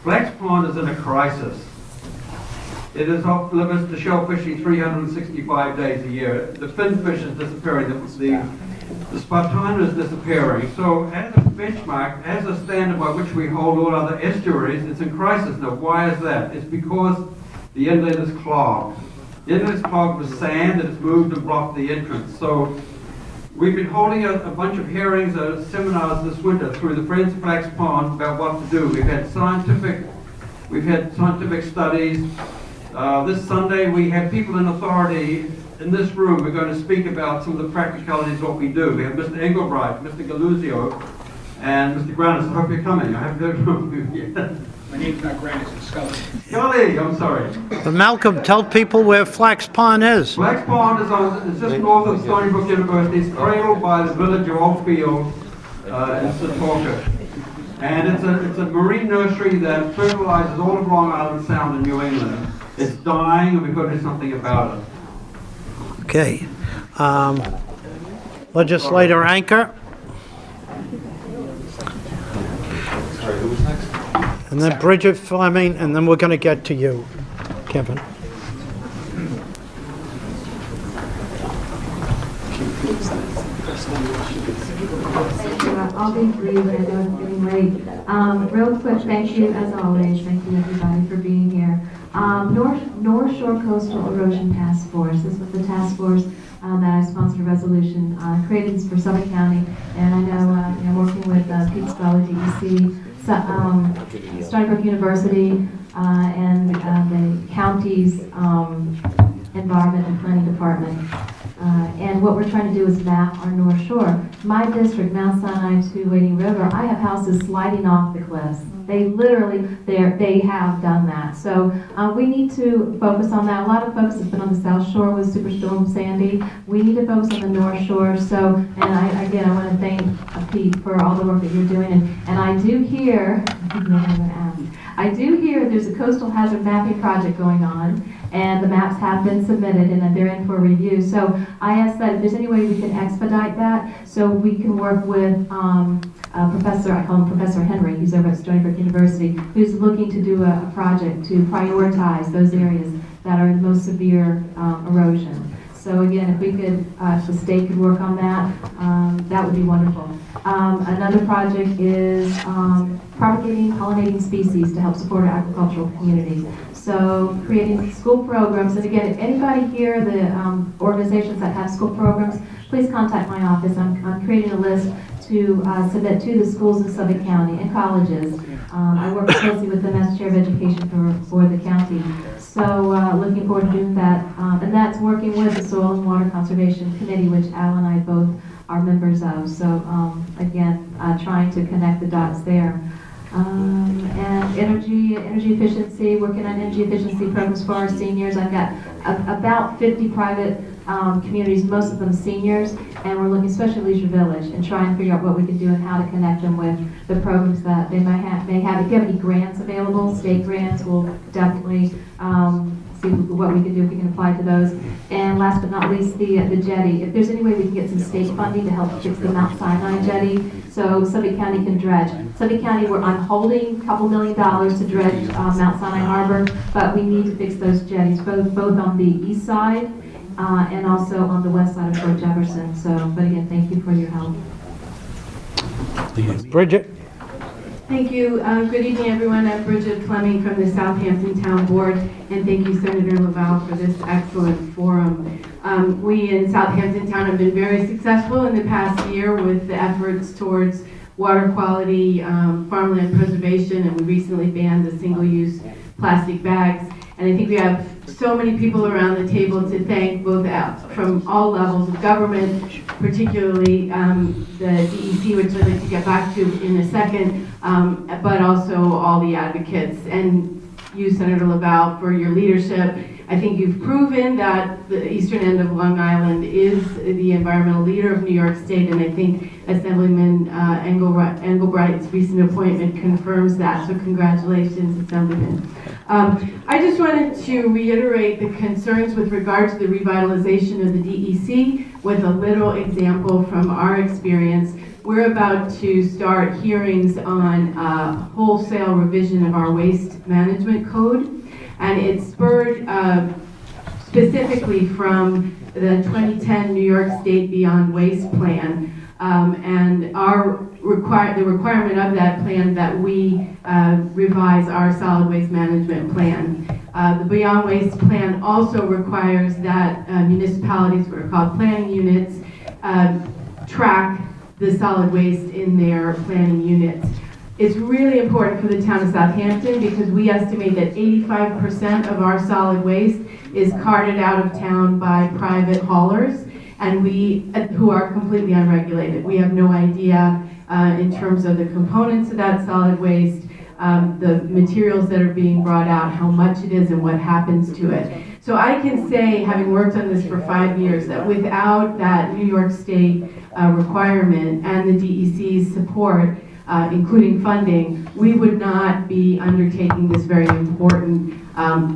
Black's Pond is in a crisis. It is off limits to shellfishing 365 days a year. The finfish is disappearing. The spartina is disappearing. So as a benchmark, as a standard by which we hold all other estuaries, it's in crisis. Now, why is that? It's because the inlet is clogged. The inlet is clogged with sand and it's moved and blocked the entrance. So we've been holding a bunch of hearings, seminars this winter through the Friends of Black's Pond about what to do. We've had scientific studies. This Sunday we have people in authority in this room. We're going to speak about some of the practicalities of what we do. We have Mr. Engelbright, Mr. Galuzio, and Mr. Granis. I hope you're coming. I haven't heard from you yet. My name's not Granis, it's Scully. Scully, I'm sorry. But Malcolm, tell people where Flax Pond is. Black's Pond is just north of Stony Brook University. It's cradled by the village of Oldfield in Setauket. And it's a marine nursery that fertilizes all of Long Island Sound in New England. It's dying, and we've got to do something about it. Okay. Legislator Anchor. Sorry, who was next? And then Bridget Fleming, and then we're going to get to you, Kevin. I'll be brief, but I know it's getting late. Real quick, thank you, as always. Thank you, everybody, for being here. North Shore Coastal Erosion Task Force. This was the task force that I sponsored a resolution created for Suffolk County, and I know I'm working with Pete Scully, DEC, Stony Brook University, and the county's Environment and Planning Department. And what we're trying to do is map our North Shore. My district, Mount Sinai to Wading River, I have houses sliding off the cliffs. They literally, they have done that. So we need to focus on that. A lot of focus has been on the South Shore with Superstorm Sandy. We need to focus on the North Shore. So, and I want to thank Pete for all the work that you're doing. And I do hear, I do hear there's a coastal hazard mapping project going on, and the maps have been submitted and they're in for review. So I ask that if there's any way we can expedite that so we can work with Professor, I call him Professor Henry, he's over at Stony Brook University, who's looking to do a project to prioritize those areas that are in most severe erosion. So again, if we could, if the state could work on that, that would be wonderful. Another project is propagating pollinating species to help support our agricultural community. So creating school programs, and again, if anybody here, the organizations that have school programs, please contact my office. I'm creating a list to submit to the schools in Suffolk County and colleges. I work closely with them as chair of education for the county. So looking forward to doing that. And that's working with the Soil and Water Conservation Committee, which Al and I both are members of. So again, trying to connect the dots there. And energy efficiency, working on energy efficiency programs for our seniors. I've got about 50 private communities, most of them seniors, and we're looking especially at Leisure Village and trying to figure out what we can do and how to connect them with the programs that they may have. If you have any grants available, state grants, we'll definitely see what we can do if we can apply to those. And last but not least, the jetty. If there's any way we can get some state funding to help fix the Mount Sinai jetty so Suffolk County can dredge. Suffolk County, I'm holding a couple $1 million to dredge Mount Sinai Harbor, but we need to fix those jetties, both on the east side and also on the west side of Fort Jefferson. So, but again, thank you for your help. Bridget. Thank you. Good evening, everyone. I'm Bridget Fleming from the Southampton Town Board, and thank you, Senator Laval, for this excellent forum. We in Southampton Town have been very successful in the past year with the efforts towards water quality, farmland preservation, and we recently banned the single-use plastic bags. And I think we have so many people around the table to thank, both from all levels of government, particularly the DEC, which I'd like to get back to in a second, but also all the advocates. And you, Senator Laval, for your leadership. I think you've proven that the eastern end of Long Island is the environmental leader of New York State, and I think Assemblyman Engelbright's recent appointment confirms that, so congratulations, Assemblyman. I just wanted to reiterate the concerns with regard to the revitalization of the DEC with a little example from our experience. we're about to start hearings on wholesale revision of our waste management code. And it's spurred specifically from the 2010 New York State Beyond Waste Plan. And the requirement of that plan that we revise our solid waste management plan. The Beyond Waste Plan also requires that municipalities, what are called planning units, track the solid waste in their planning units. It's really important for the town of Southampton because we estimate that 85% of our solid waste is carted out of town by private haulers, and who are completely unregulated. We have no idea in terms of the components of that solid waste, the materials that are being brought out, how much it is and what happens to it. So I can say, having worked on this for 5 years, that without that New York State requirement and the DEC's support, including funding, we would not be undertaking this very important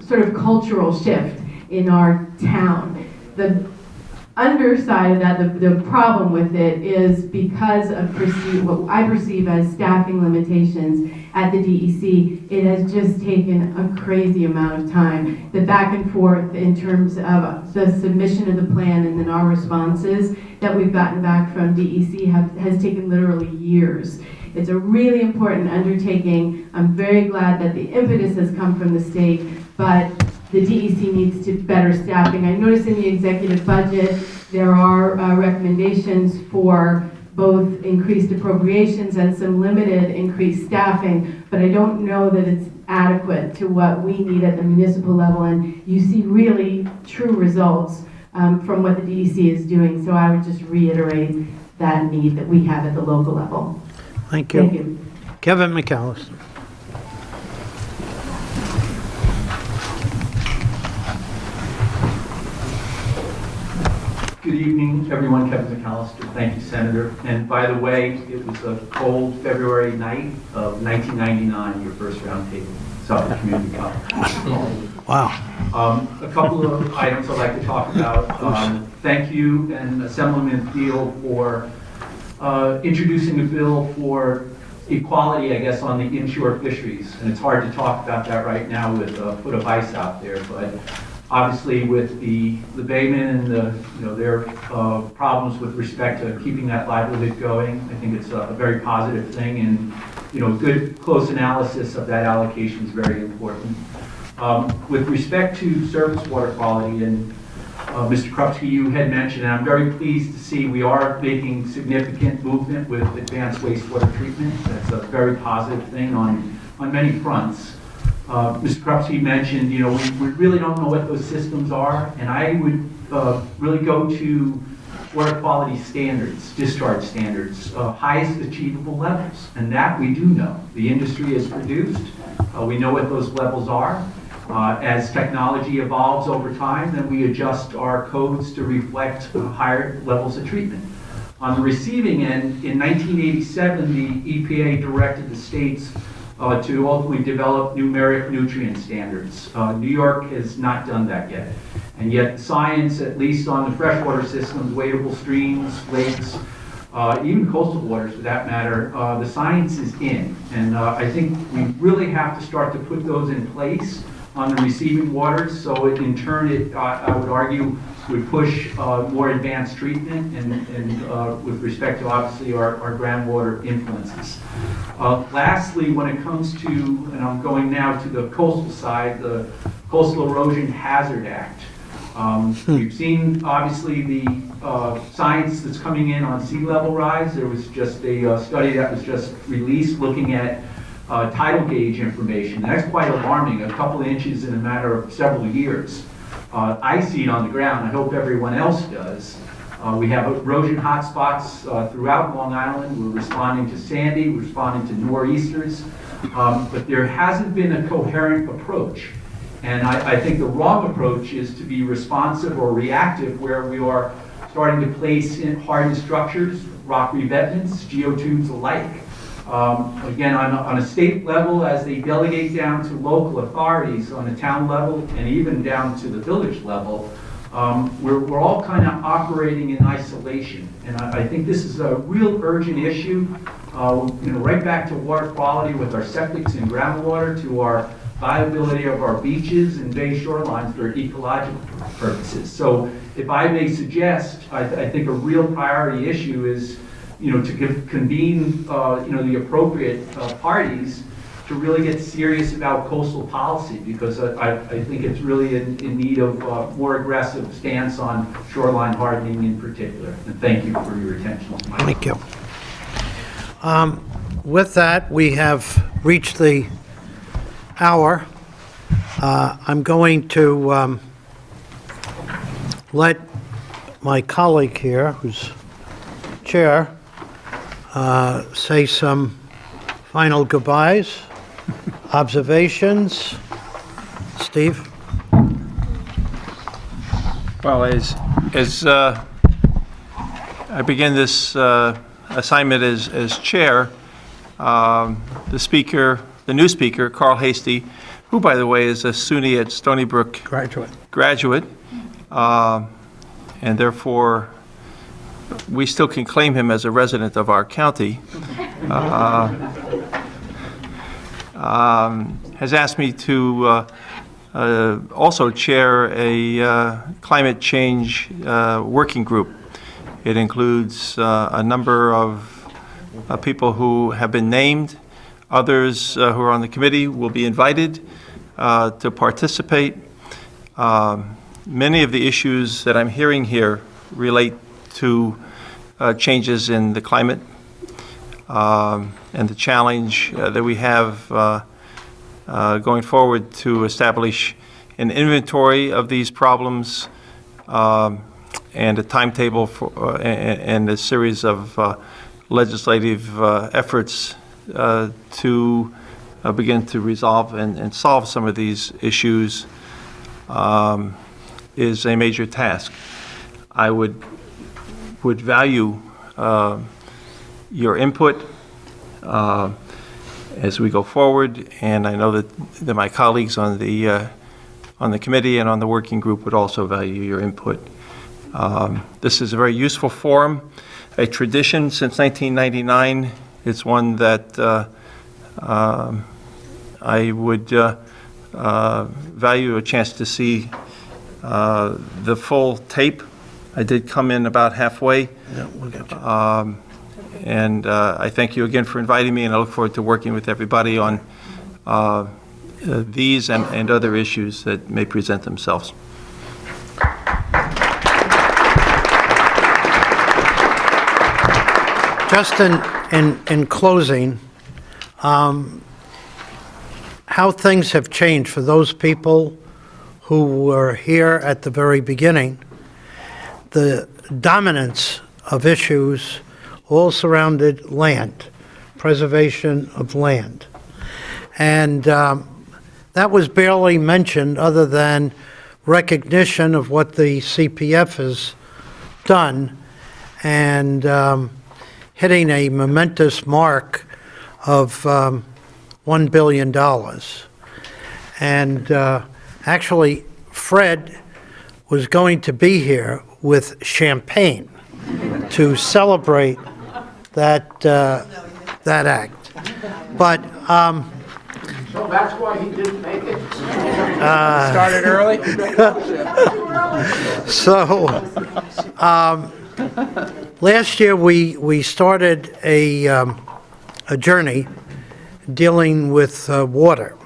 sort of cultural shift in our town. The underside of that, the problem with it is because of what I perceive as staffing limitations at the DEC, it has just taken a crazy amount of time. The back and forth in terms of the submission of the plan and then our responses that we've gotten back from DEC has taken literally years. It's a really important undertaking. I'm very glad that the impetus has come from the state, but the DEC needs to better staffing. I noticed in the executive budget there are recommendations for both increased appropriations and some limited increased staffing, but I don't know that it's adequate to what we need at the municipal level, and you see really true results from what the DEC is doing, so I would just reiterate that need that we have at the local level. Thank you. Thank you. Kevin McAllister. Good evening, everyone. Kevin McAllister. Thank you, Senator. And by the way, it was a cold February night of 1999, your first roundtable, Suffolk Community College. Wow. A couple of items I'd like to talk about. Thank you and Assemblyman Thiel for introducing a bill for equality, I guess, on the inshore fisheries. And it's hard to talk about that right now with a foot of ice out there, but obviously with the baymen and their problems with respect to keeping that livelihood going, I think it's a very positive thing, and good close analysis of that allocation is very important. With respect to surface water quality, and Mr. Krupski, you had mentioned, and I'm very pleased to see we are making significant movement with advanced wastewater treatment. That's a very positive thing on many fronts. Mr. Krupski mentioned, we really don't know what those systems are, and I would really go to water quality standards, discharge standards, highest achievable levels, and that we do know. The industry has produced. We know what those levels are. As technology evolves over time, then we adjust our codes to reflect higher levels of treatment. On the receiving end, in 1987, the EPA directed the states to ultimately develop numeric nutrient standards. New York has not done that yet. And yet science, at least on the freshwater systems, wadable streams, lakes, even coastal waters for that matter, the science is in. And I think we really have to start to put those in place on the receiving waters, so it, in turn, I would argue, would push more advanced treatment and with respect to, obviously, our groundwater influences. Lastly, when it comes to, and I'm going now to the coastal side, the Coastal Erosion Hazard Act. We've seen, obviously, the science that's coming in on sea level rise. There was just a study that was just released looking at tidal gauge information. That's quite alarming, a couple of inches in a matter of several years. I see it on the ground. I hope everyone else does. We have erosion hotspots throughout Long Island. We're responding to Sandy, we're responding to nor'easters, but there hasn't been a coherent approach. And I think the wrong approach is to be responsive or reactive, where we are starting to place in hardened structures, rock revetments, geotubes alike. Again, on a state level, as they delegate down to local authorities on a town level and even down to the village level, we're all kind of operating in isolation. And I think this is a real urgent issue, right back to water quality with our septics and groundwater, to our viability of our beaches and bay shorelines for ecological purposes. So if I may suggest, I think a real priority issue is, to convene, the appropriate parties to really get serious about coastal policy, because I think it's really in need of more aggressive stance on shoreline hardening in particular. And thank you for your attention. Thank you. With that, we have reached the hour. I'm going to let my colleague here, who's chair, say some final goodbyes, observations. Steve? Well, as I begin this assignment as chair, the new speaker, Carl Hasty, who, by the way, is a SUNY at Stony Brook graduate, and therefore we still can claim him as a resident of our county, has asked me to also chair a climate change working group. It includes a number of people who have been named. Others who are on the committee will be invited to participate. Many of the issues that I'm hearing here relate to changes in the climate and the challenge that we have going forward to establish an inventory of these problems and a timetable for and a series of legislative efforts to begin to resolve and solve some of these issues is a major task. I would value your input as we go forward, and I know that my colleagues on the committee and on the working group would also value your input. This is a very useful forum, a tradition since 1999. It's one that I would value a chance to see the full tape. I did come in about halfway. Yeah, we'll get you. And I thank you again for inviting me, and I look forward to working with everybody on these and other issues that may present themselves. Just in closing, how things have changed for those people who were here at the very beginning. The dominance of issues all surrounded land, preservation of land. And that was barely mentioned other than recognition of what the CPF has done and hitting a momentous mark of $1 billion. And actually, Fred was going to be here with champagne to celebrate that act. But So that's why he didn't make it? Started early? so last year we started a journey dealing with water.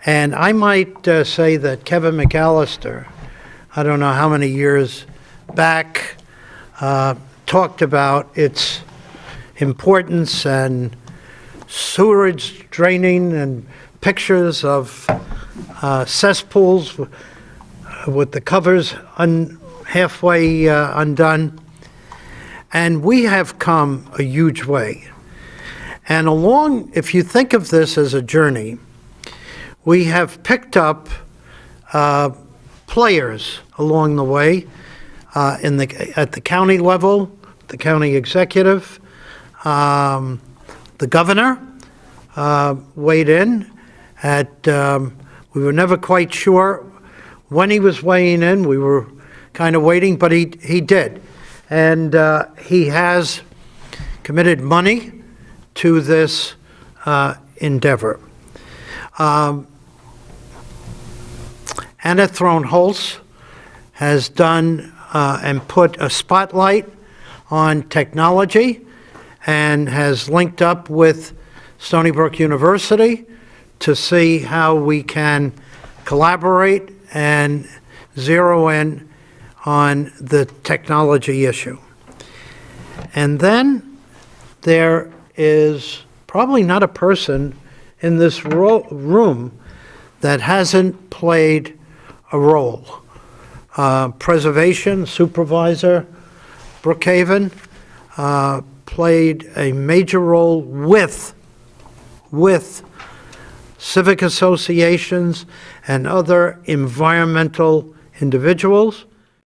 And I might say that Kevin McAllister, I don't know how many years back, talked about its importance and sewerage draining and pictures of cesspools with the covers halfway undone. And we have come a huge way. And if you think of this as a journey, we have picked up players along the way at the county level, the county executive, the governor weighed in. We were never quite sure when he was weighing in. We were kind of waiting, but he did. And he has committed money to this endeavor. Anna Throne-Holtz has done and put a spotlight on technology and has linked up with Stony Brook University to see how we can collaborate and zero in on the technology issue. And then there is probably not a person in this room that hasn't played a role. Preservation Supervisor Brookhaven played a major role with civic associations and other environmental individuals